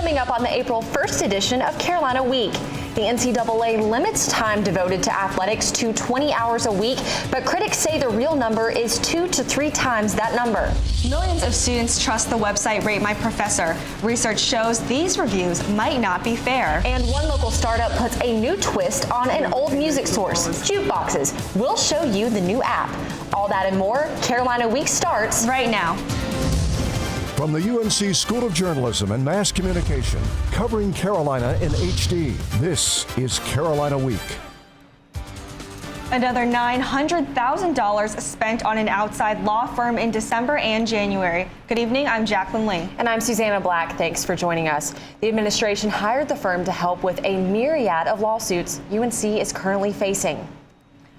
coming up on the April 1st edition of Carolina Week. The NCAA limits time devoted to athletics to 20 hours a week, but critics say the real number is 2 to 3 times that number. Millions of students trust the website Rate My Professor. Research shows these reviews might not be fair. And one local startup puts a new twist on an old music source, jukeboxes. We'll show you the new app. All that and more, Carolina Week starts right now. From the UNC School of Journalism and Mass Communication, covering Carolina in HD, this is Carolina Week. Another $900,000 spent on an outside law firm in December and January. Good evening, I'm Jacqueline Lee. And I'm Susanna Black. Thanks for joining us. The administration hired the firm to help with a myriad of lawsuits UNC is currently facing.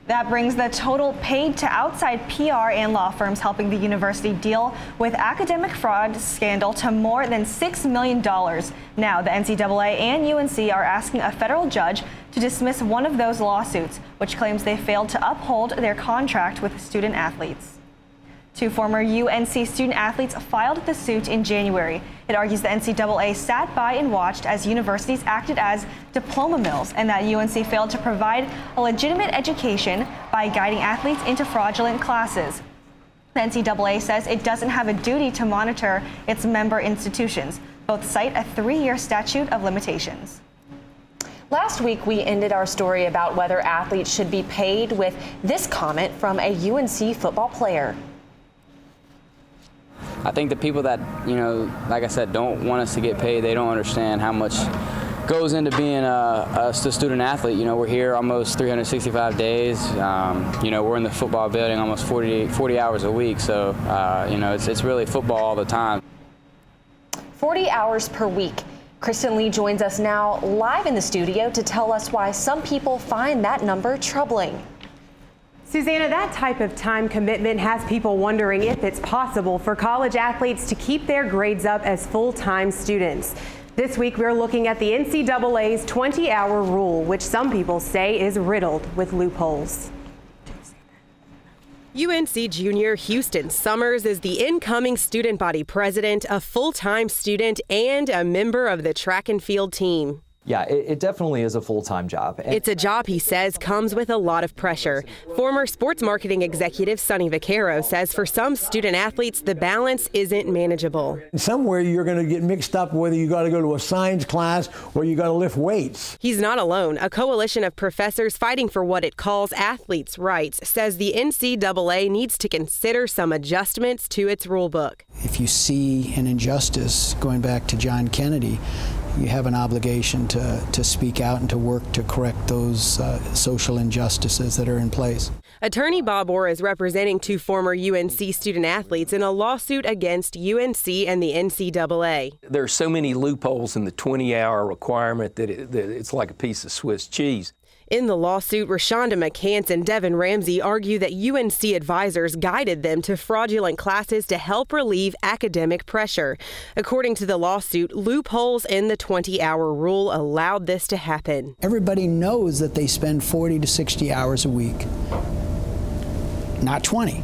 That brings the total paid to outside PR and law firms helping the university deal with academic fraud scandal to more than $6 million. Now, the NCAA and UNC are asking a federal judge to dismiss one of those lawsuits, which claims they failed to uphold their contract with student athletes. 2 former UNC student athletes filed the suit in January. It argues the NCAA sat by and watched as universities acted as diploma mills and that UNC failed to provide a legitimate education by guiding athletes into fraudulent classes. The NCAA says it doesn't have a duty to monitor its member institutions. Both cite a 3-year statute of limitations. Last week, we ended our story about whether athletes should be paid with this comment from a UNC football player. I think the people that, like I said, don't want us to get paid, they don't understand how much goes into being a student athlete. We're here almost 365 days. We're in the football building almost 40 hours a week. So, it's really football all the time. 40 hours per week. Kristen Lee joins us now live in the studio to tell us why some people find that number troubling. Susanna, that type of time commitment has people wondering if it's possible for college athletes to keep their grades up as full-time students. This week, we're looking at the NCAA's 20-hour rule, which some people say is riddled with loopholes. UNC junior Houston Saunders is the incoming student body president, a full-time student, and a member of the track and field team. Yeah, it definitely is a full-time job. It's a job, he says, comes with a lot of pressure. Former sports marketing executive Sonny Vaccaro says for some student athletes, the balance isn't manageable. Somewhere you're going to get mixed up whether you got to go to a science class or you got to lift weights. He's not alone. A coalition of professors fighting for what it calls athletes' rights says the NCAA needs to consider some adjustments to its rulebook. If you see an injustice, going back to John Kennedy, you have an obligation to speak out and to work to correct those social injustices that are in place. Attorney Bob Orr is representing 2 former UNC student athletes in a lawsuit against UNC and the NCAA. There are so many loopholes in the 20-hour requirement that it's like a piece of Swiss cheese. In the lawsuit, Rashonda McCants and Devin Ramsey argue that UNC advisors guided them to fraudulent classes to help relieve academic pressure. According to the lawsuit, loopholes in the 20-hour rule allowed this to happen. Everybody knows that they spend 40 to 60 hours a week, not 20.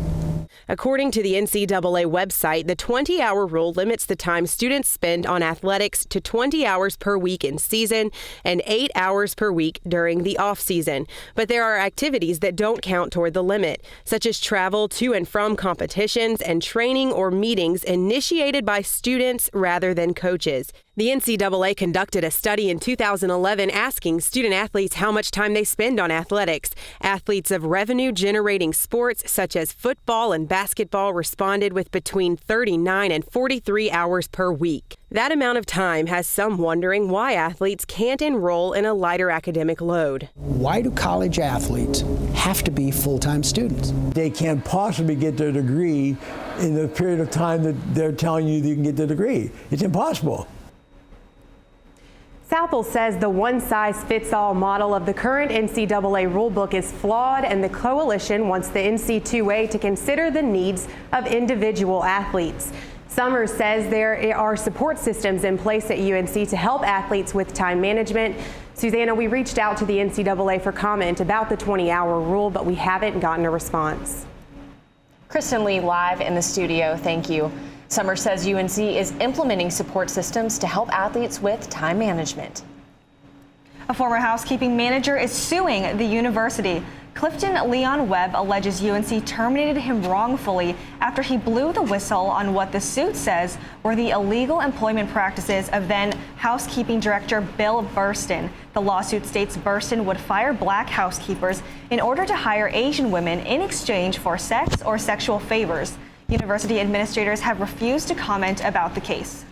According to the NCAA website, the 20-hour rule limits the time students spend on athletics to 20 hours per week in season and 8 hours per week during the off-season. But there are activities that don't count toward the limit, such as travel to and from competitions and training or meetings initiated by students rather than coaches. The NCAA conducted a study in 2011 asking student athletes how much time they spend on athletics. Athletes of revenue-generating sports such as football and basketball responded with between 39 and 43 hours per week. That amount of time has some wondering why athletes can't enroll in a lighter academic load. Why do college athletes have to be full-time students? They can't possibly get their degree in the period of time that they're telling you that you can get the degree. It's impossible. Southwell says the one-size-fits-all model of the current NCAA rulebook is flawed, and the coalition wants the NC2A to consider the needs of individual athletes. Summers says there are support systems in place at UNC to help athletes with time management. Susanna, we reached out to the NCAA for comment about the 20-hour rule, but we haven't gotten a response. Kristen Lee live in the studio. Thank you. Summers says UNC is implementing support systems to help athletes with time management. A former housekeeping manager is suing the university. Clifton Leon Webb alleges UNC terminated him wrongfully after he blew the whistle on what the suit says were the illegal employment practices of then housekeeping director Bill Burston. The lawsuit states Burston would fire black housekeepers in order to hire Asian women in exchange for sex or sexual favors. University administrators have refused to comment about the case.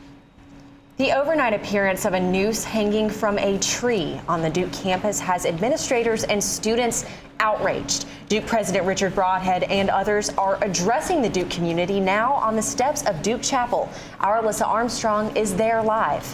The overnight appearance of a noose hanging from a tree on the Duke campus has administrators and students outraged. Duke President Richard Broadhead and others are addressing the Duke community now on the steps of Duke Chapel. Our Alyssa Armstrong is there live.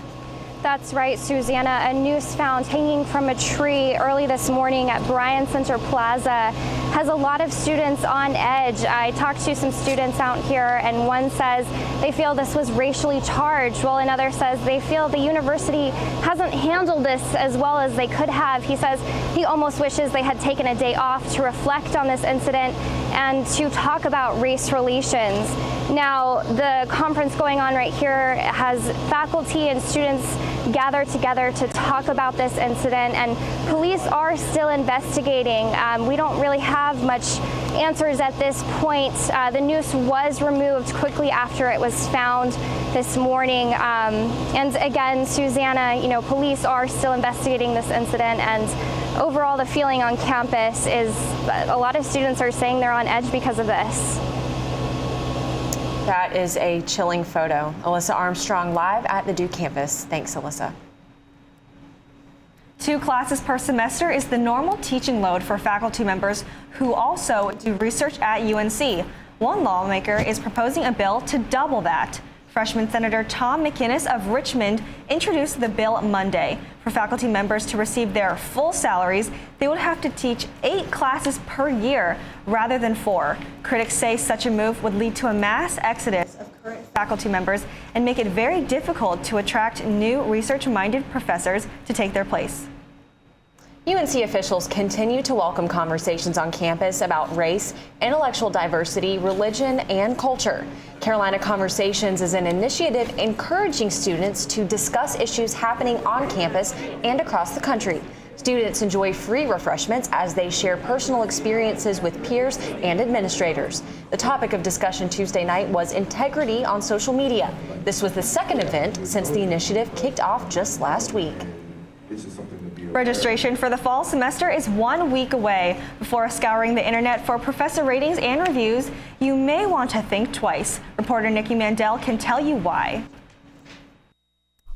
That's right, Susanna. A noose found hanging from a tree early this morning at Bryan Center Plaza has a lot of students on edge. I talked to some students out here, and one says they feel this was racially charged, while another says they feel the university hasn't handled this as well as they could have. He says he almost wishes they had taken a day off to reflect on this incident and to talk about race relations. Now, the conference going on right here has faculty and students gathered together to talk about this incident, and police are still investigating. We don't really have much answers at this point. The noose was removed quickly after it was found this morning. And again, Susanna, police are still investigating this incident, and overall the feeling on campus is a lot of students are saying they're on edge because of this. That is a chilling photo. Alyssa Armstrong live at the Duke campus. Thanks, Alyssa. 2 classes per semester is the normal teaching load for faculty members who also do research at UNC. One lawmaker is proposing a bill to double that. Freshman Senator Tom McInnes of Richmond introduced the bill Monday. For faculty members to receive their full salaries, they would have to teach 8 classes per year rather than 4. Critics say such a move would lead to a mass exodus of current faculty members and make it very difficult to attract new research-minded professors to take their place. UNC officials continue to welcome conversations on campus about race, intellectual diversity, religion, and culture. Carolina Conversations is an initiative encouraging students to discuss issues happening on campus and across the country. Students enjoy free refreshments as they share personal experiences with peers and administrators. The topic of discussion Tuesday night was integrity on social media. This was the second event since the initiative kicked off just last week. Registration for the fall semester is 1 week away. Before scouring the internet for professor ratings and reviews, you may want to think twice. Reporter Nikki Mandel can tell you why.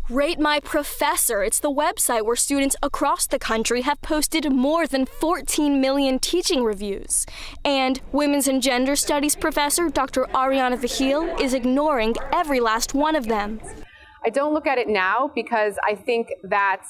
Rate My Professor. It's the website where students across the country have posted more than 14 million teaching reviews. And Women's and Gender Studies professor Dr. Ariana Vahil is ignoring every last one of them. I don't look at it now because I think that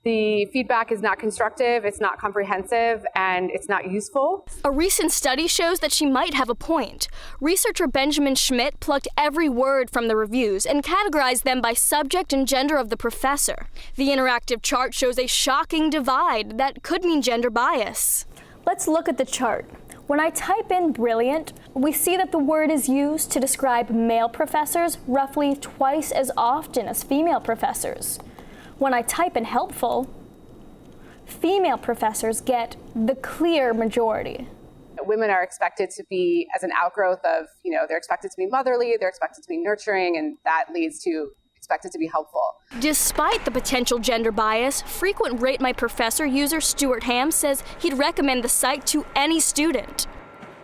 the feedback is not constructive, it's not comprehensive, and it's not useful. A recent study shows that she might have a point. Researcher Benjamin Schmidt plucked every word from the reviews and categorized them by subject and gender of the professor. The interactive chart shows a shocking divide that could mean gender bias. Let's look at the chart. When I type in brilliant, we see that the word is used to describe male professors roughly twice as often as female professors. When I type in helpful, female professors get the clear majority. Women are expected to be, as an outgrowth of, they're expected to be motherly, they're expected to be nurturing, and that leads to expected to be helpful. Despite the potential gender bias, frequent Rate My Professor user Stuart Ham says he'd recommend the site to any student.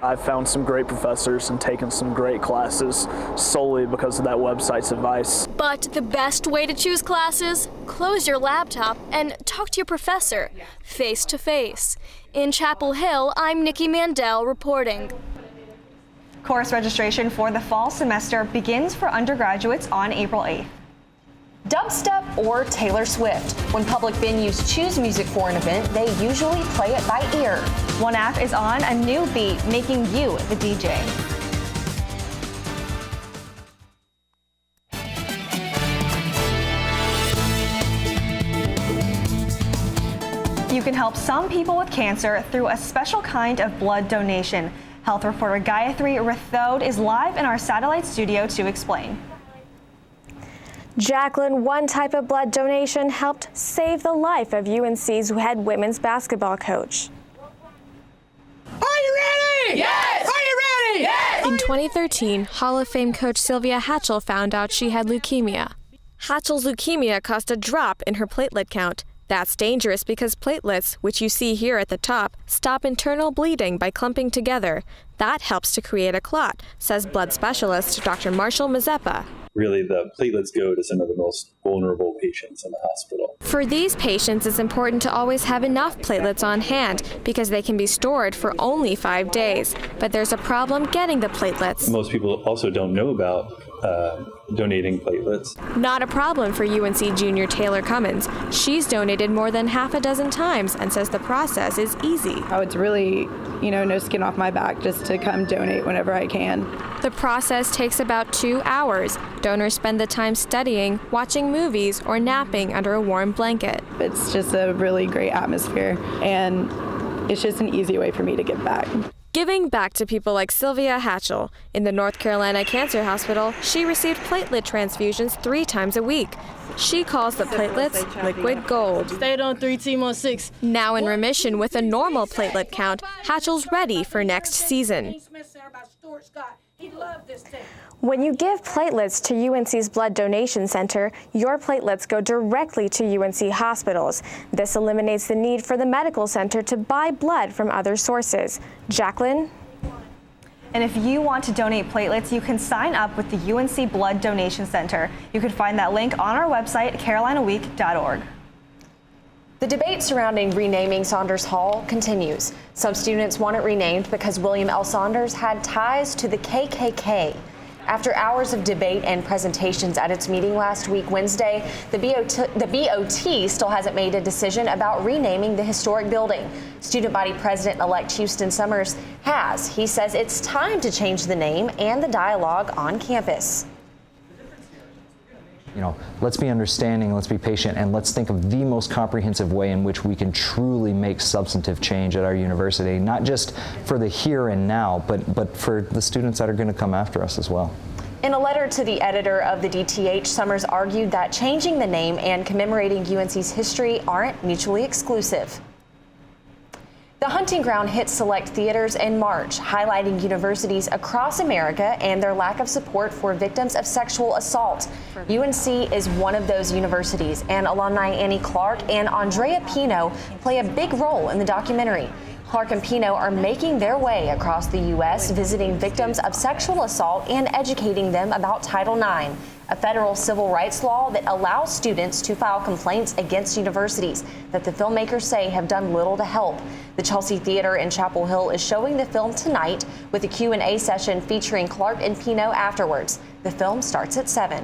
I've found some great professors and taken some great classes solely because of that website's advice. But the best way to choose classes? Close your laptop and talk to your professor, face to face. In Chapel Hill, I'm Nikki Mandel reporting. Course registration for the fall semester begins for undergraduates on April 8th. Dubstep or Taylor Swift. When public venues choose music for an event, they usually play it by ear. One app is on a new beat, making you the DJ. You can help some people with cancer through a special kind of blood donation. Health reporter Gayatri Rathod is live in our satellite studio to explain. Jacqueline, one type of blood donation helped save the life of UNC's head women's basketball coach. Are you ready? Yes! Are you ready? Yes! In 2013, Hall of Fame coach Sylvia Hatchell found out she had leukemia. Hatchell's leukemia caused a drop in her platelet count. That's dangerous because platelets, which you see here at the top, stop internal bleeding by clumping together. That helps to create a clot, says blood specialist Dr. Marshall Mazeppa. Really, the platelets go to some of the most vulnerable patients in the hospital. For these patients, it's important to always have enough platelets on hand because they can be stored for only 5 days. But there's a problem getting the platelets. Most people also don't know about donating platelets. Not a problem for UNC junior Taylor Cummins. She's donated more than half a dozen times and says the process is easy. Oh, it's really, no skin off my back just to come donate whenever I can. The process takes about 2 hours. Donors spend the time studying, watching movies, or napping under a warm blanket. It's just a really great atmosphere, and it's just an easy way for me to give back. Giving back to people like Sylvia Hatchell. In the North Carolina Cancer Hospital, she received platelet transfusions 3 times a week. She calls the platelets liquid gold. Stayed on 3, team on 6. Now in remission with a normal platelet count, Hatchell's ready for next season. When you give platelets to UNC's Blood Donation Center, your platelets go directly to UNC hospitals. This eliminates the need for the medical center to buy blood from other sources. Jacqueline? And if you want to donate platelets, you can sign up with the UNC Blood Donation Center. You can find that link on our website, carolinaweek.org. The debate surrounding renaming Saunders Hall continues. Some students want it renamed because William L. Saunders had ties to the KKK. After hours of debate and presentations at its meeting last week, Wednesday, the BOT still hasn't made a decision about renaming the historic building. Student body president-elect Houston Summers has. He says it's time to change the name and the dialogue on campus. Let's be understanding, let's be patient, and let's think of the most comprehensive way in which we can truly make substantive change at our university, not just for the here and now, but for the students that are going to come after us as well. In a letter to the editor of the DTH, Summers argued that changing the name and commemorating UNC's history aren't mutually exclusive. The Hunting Ground hit select theaters in March, highlighting universities across America and their lack of support for victims of sexual assault. UNC is one of those universities, and alumni Annie Clark and Andrea Pino play a big role in the documentary. Clark and Pino are making their way across the U.S., visiting victims of sexual assault and educating them about Title IX, a federal civil rights law that allows students to file complaints against universities that the filmmakers say have done little to help. The Chelsea Theater in Chapel Hill is showing the film tonight with a Q&A session featuring Clark and Pino afterwards. The film starts at 7.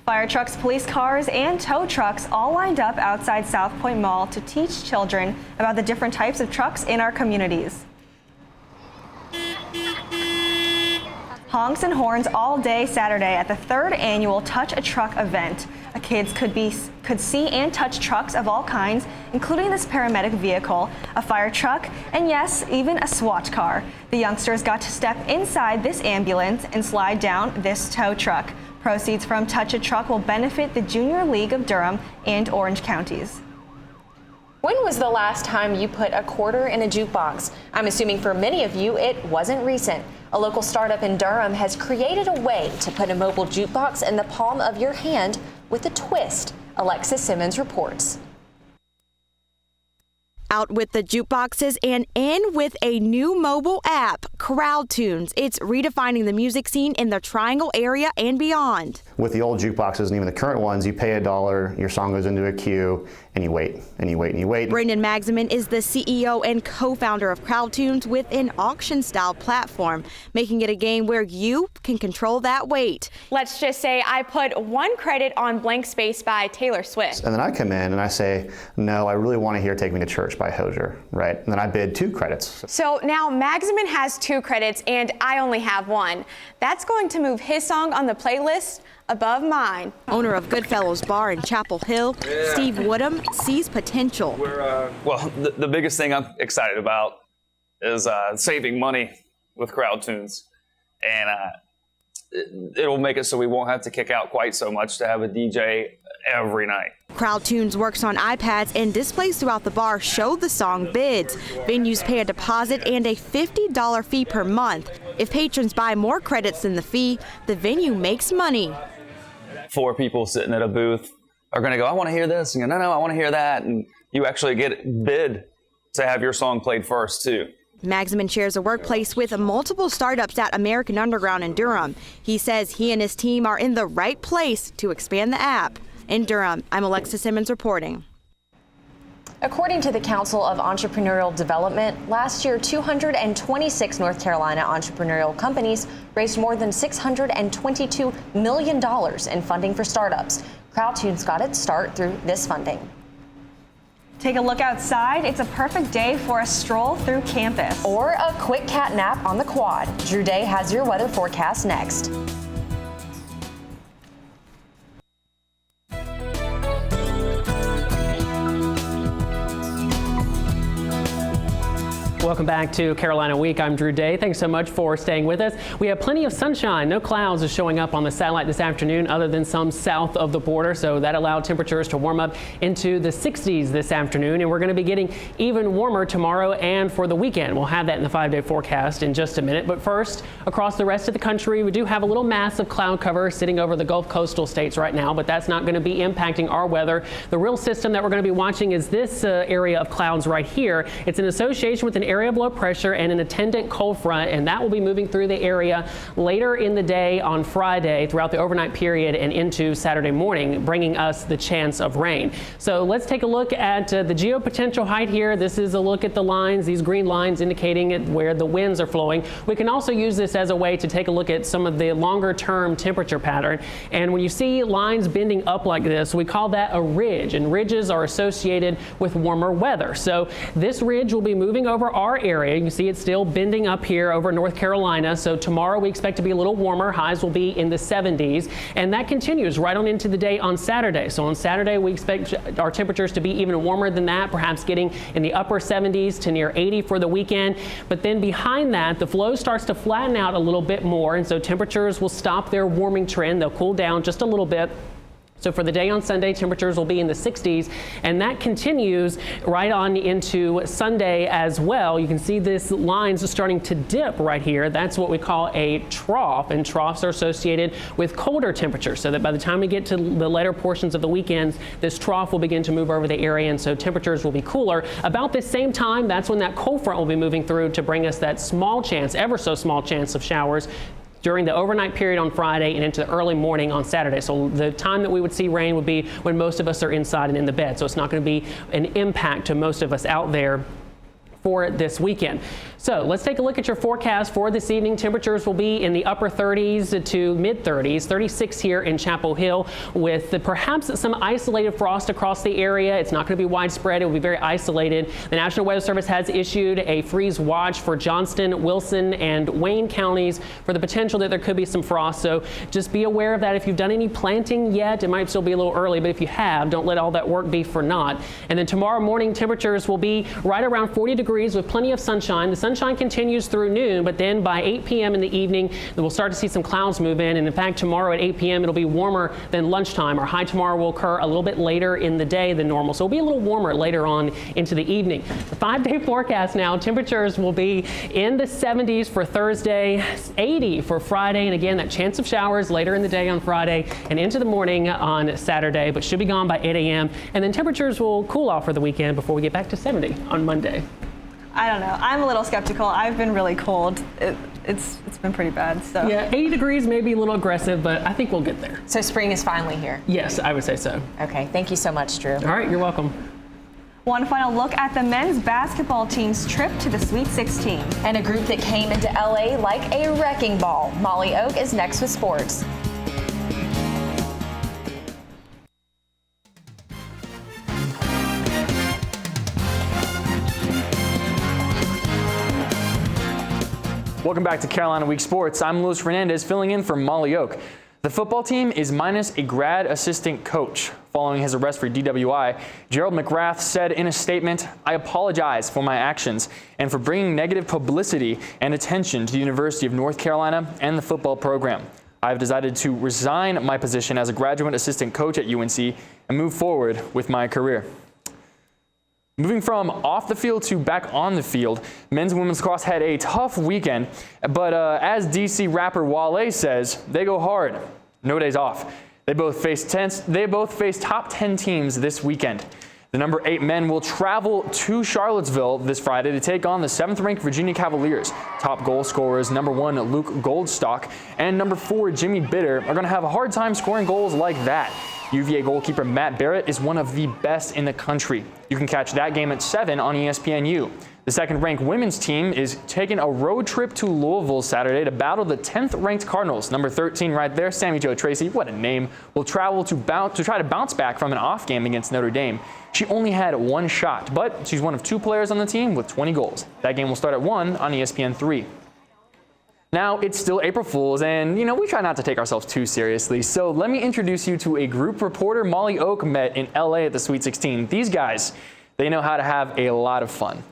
Fire trucks, police cars, and tow trucks all lined up outside South Point Mall to teach children about the different types of trucks in our communities. Honks and horns all day Saturday at the 3rd annual Touch a Truck event. Kids could see and touch trucks of all kinds, including this paramedic vehicle, a fire truck, and yes, even a SWAT car. The youngsters got to step inside this ambulance and slide down this tow truck. Proceeds from Touch a Truck will benefit the Junior League of Durham and Orange counties. When was the last time you put a quarter in a jukebox? I'm assuming for many of you it wasn't recent. A local startup in Durham has created a way to put a mobile jukebox in the palm of your hand with a twist. Alexis Simmons reports. Out with the jukeboxes and in with a new mobile app, CrowdTunes. It's redefining the music scene in the Triangle area and beyond. With the old jukeboxes and even the current ones, you pay $1, your song goes into a queue, and you wait, and you wait, and you wait. Brendan Magsamen is the CEO and co-founder of CrowdTunes with an auction-style platform, making it a game where you can control that wait. Let's just say I put 1 credit on Blank Space by Taylor Swift. And then I come in and I say, no, I really want to hear Take Me to Church by Hozier, right? And then I bid 2 credits. So now Magsamen has 2 credits and I only have 1. That's going to move his song on the playlist above mine. Owner of Goodfellows Bar in Chapel Hill, Steve Woodham sees potential. Well, the biggest thing I'm excited about is saving money with crowd tunes. And it'll make it so we won't have to kick out quite so much to have a DJ every night. Crowd Tunes works on iPads, and displays throughout the bar show the song bids. Venues pay a deposit and a $50 fee per month. If patrons buy more credits than the fee, the venue makes money. 4 people sitting at a booth are going to go, I want to hear this. And go, no, I want to hear that. And you actually get bid to have your song played first, too. Magsman shares a workplace with multiple startups at American Underground in Durham. He says he and his team are in the right place to expand the app. In Durham, I'm Alexa Simmons reporting. According to the Council of Entrepreneurial Development, last year 226 North Carolina entrepreneurial companies raised more than $622 million in funding for startups. CrowdTunes got its start through this funding. Take a look outside. It's a perfect day for a stroll through campus. Or a quick cat nap on the quad. Drew Day has your weather forecast next. Welcome back to Carolina Week. I'm Drew Day. Thanks so much for staying with us. We have plenty of sunshine. No clouds is showing up on the satellite this afternoon other than some south of the border. So that allowed temperatures to warm up into the 60s this afternoon. And we're going to be getting even warmer tomorrow and for the weekend. We'll have that in the 5-day forecast in just a minute. But first, across the rest of the country, we do have a little mass of cloud cover sitting over the Gulf coastal states right now, but that's not going to be impacting our weather. The real system that we're going to be watching is this area of clouds right here. It's in association with an area of low pressure and an attendant cold front, and that will be moving through the area later in the day on Friday throughout the overnight period and into Saturday morning, bringing us the chance of rain. So let's take a look at the geopotential height here. This is a look at the lines, these green lines indicating where the winds are flowing. We can also use this as a way to take a look at some of the longer term temperature pattern. And when you see lines bending up like this, we call that a ridge, and ridges are associated with warmer weather. So this ridge will be moving over our area. You can see it's still bending up here over North Carolina. So tomorrow we expect to be a little warmer. Highs will be in the 70s, and that continues right on into the day on Saturday. So on Saturday we expect our temperatures to be even warmer than that, perhaps getting in the upper 70s to near 80 for the weekend. But then behind that, the flow starts to flatten out a little bit more, and so temperatures will stop their warming trend. They'll cool down just a little bit. So for the day on Sunday, temperatures will be in the 60s, and that continues right on into Sunday as well. You can see this lines starting to dip right here. That's what we call a trough, and troughs are associated with colder temperatures, so that by the time we get to the later portions of the weekends, this trough will begin to move over the area, and so temperatures will be cooler. About this same time, that's when that cold front will be moving through to bring us that small chance, ever so small chance of showers during the overnight period on Friday and into the early morning on Saturday. So the time that we would see rain would be when most of us are inside and in the bed. So it's not going to be an impact to most of us out there for this weekend. So let's take a look at your forecast for this evening. Temperatures will be in the upper 30s to mid 30s, 36 here in Chapel Hill, with perhaps some isolated frost across the area. It's not going to be widespread. It will be very isolated. The National Weather Service has issued a freeze watch for Johnston, Wilson, and Wayne counties for the potential that there could be some frost. So just be aware of that. If you've done any planting yet, it might still be a little early, but if you have, don't let all that work be for naught. And then tomorrow morning, temperatures will be right around 40 degrees with plenty of sunshine. The sunshine continues through noon, but then by 8 p.m. in the evening, we'll start to see some clouds move in. And in fact, tomorrow at 8 p.m., it'll be warmer than lunchtime. Our high tomorrow will occur a little bit later in the day than normal. So it'll be a little warmer later on into the evening. The 5-day forecast now, temperatures will be in the 70s for Thursday, 80 for Friday. And again, that chance of showers later in the day on Friday and into the morning on Saturday, but should be gone by 8 a.m. And then temperatures will cool off for the weekend before we get back to 70 on Monday. I don't know. I'm a little skeptical. I've been really cold. It's been pretty bad. So yeah, 80 degrees may be a little aggressive, but I think we'll get there. So spring is finally here. Yes, I would say so. Okay, thank you so much, Drew. All right, you're welcome. One final look at the men's basketball team's trip to the Sweet 16. And a group that came into LA like a wrecking ball. Molly Oak is next with sports. Welcome back to Carolina Week Sports. I'm Luis Fernandez filling in for Molly Oak. The football team is minus a grad assistant coach. Following his arrest for DWI, Gerald McGrath said in a statement, "I apologize for my actions and for bringing negative publicity and attention to the University of North Carolina and the football program. I have decided to resign my position as a graduate assistant coach at UNC and move forward with my career." Moving from off the field to back on the field, men's and women's lacrosse had a tough weekend, but as DC rapper Wale says, they go hard, no days off. They both face top 10 teams this weekend. The number 8 men will travel to Charlottesville this Friday to take on the 7th-ranked Virginia Cavaliers. Top goal scorers number 1 Luke Goldstock and number 4 Jimmy Bitter are going to have a hard time scoring goals like that. UVA goalkeeper Matt Barrett is one of the best in the country. You can catch that game at 7 on ESPNU. The 2nd-ranked women's team is taking a road trip to Louisville Saturday to battle the 10th-ranked Cardinals. Number 13 right there, Sammy Jo Tracy, what a name, will travel to try to bounce back from an off game against Notre Dame. She only had 1 shot, but she's one of 2 players on the team with 20 goals. That game will start at 1 on ESPN3. Now, it's still April Fool's, and, we try not to take ourselves too seriously, so let me introduce you to a group reporter Molly Oak met in LA at the Sweet 16. These guys, they know how to have a lot of fun.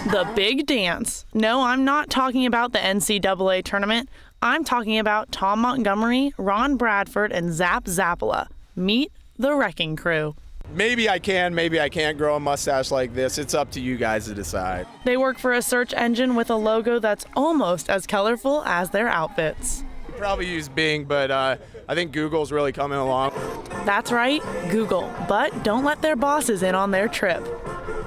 The big dance. No, I'm not talking about the NCAA tournament. I'm talking about Tom Montgomery, Ron Bradford, and Zap Zappola. Meet the Wrecking Crew. Maybe I can, maybe I can't grow a mustache like this. It's up to you guys to decide. They work for a search engine with a logo that's almost as colorful as their outfits. We probably use Bing, but I think Google's really coming along. That's right, Google. But don't let their bosses in on their trip.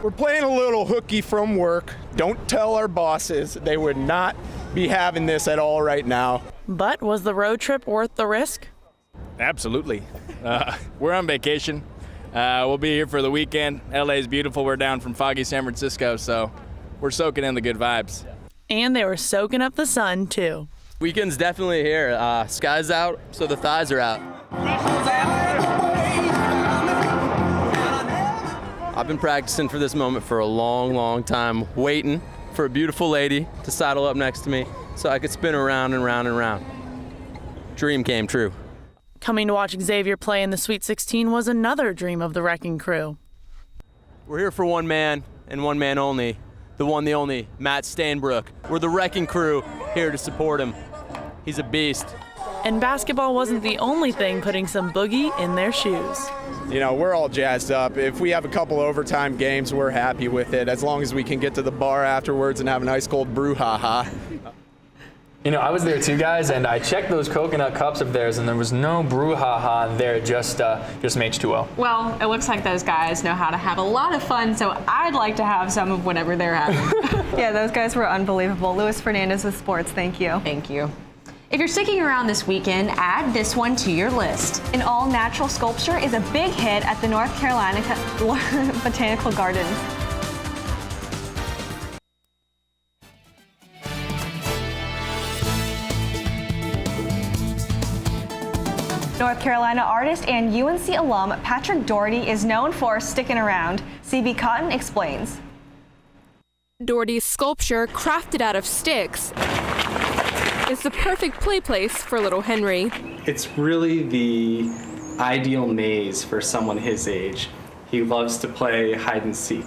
We're playing a little hooky from work. Don't tell our bosses. They would not be having this at all right now. But was the road trip worth the risk? Absolutely. We're on vacation. We'll be here for the weekend. LA is beautiful. We're down from foggy San Francisco, so we're soaking in the good vibes. And they were soaking up the sun, too. Weekend's definitely here. Sky's out, so the thighs are out. I've been practicing for this moment for a long, long time, waiting for a beautiful lady to saddle up next to me so I could spin around and round and round. Dream came true. Coming to watch Xavier play in the Sweet 16 was another dream of the Wrecking Crew. We're here for one man and one man only, the one, the only, Matt Stainbrook. We're the Wrecking Crew, here to support him. He's a beast. And basketball wasn't the only thing putting some boogie in their shoes. We're all jazzed up. If we have a couple overtime games, we're happy with it, as long as we can get to the bar afterwards and have an ice cold brouhaha. I was there too, guys, and I checked those coconut cups of theirs, and there was no brouhaha there, just some H2O. Well, it looks like those guys know how to have a lot of fun, so I'd like to have some of whatever they're having. Yeah, those guys were unbelievable. Luis Fernandez with sports, thank you. Thank you. If you're sticking around this weekend, add this one to your list. An all-natural sculpture is a big hit at the North Carolina Botanical Gardens. North Carolina artist and UNC alum Patrick Doherty is known for sticking around. CB Cotton explains. Doherty's sculpture, crafted out of sticks, is the perfect play place for little Henry. It's really the ideal maze for someone his age. He loves to play hide and seek.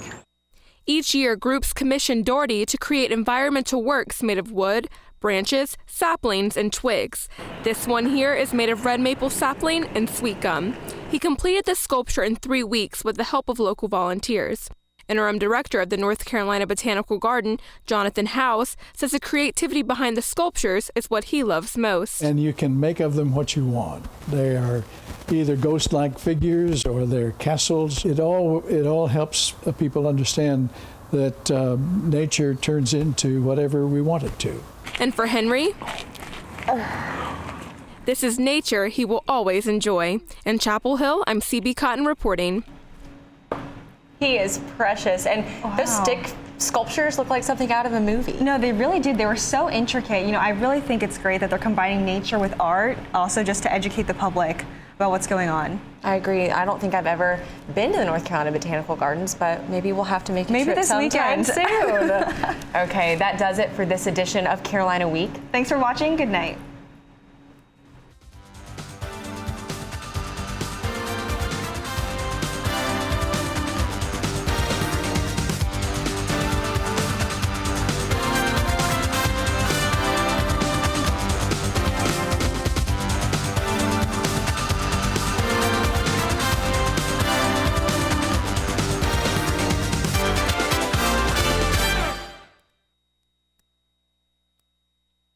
Each year, groups commission Doherty to create environmental works made of wood, branches, saplings, and twigs. This one here is made of red maple sapling and sweet gum. He completed the sculpture in 3 weeks with the help of local volunteers. Interim director of the North Carolina Botanical Garden, Jonathan House, says the creativity behind the sculptures is what he loves most. And you can make of them what you want. They are either ghost-like figures or they're castles. It all helps people understand that nature turns into whatever we want it to. And for Henry, this is nature he will always enjoy. In Chapel Hill, I'm CB Cotton reporting. He is precious, and those stick sculptures look like something out of a movie. No, they really did. They were so intricate. I really think it's great that they're combining nature with art, also just to educate the public about what's going on. I agree. I don't think I've ever been to the North Carolina Botanical Gardens, but maybe we'll have to make a trip this sometime weekend. soon. Okay, that does it for this edition of Carolina Week. Thanks for watching. Good night.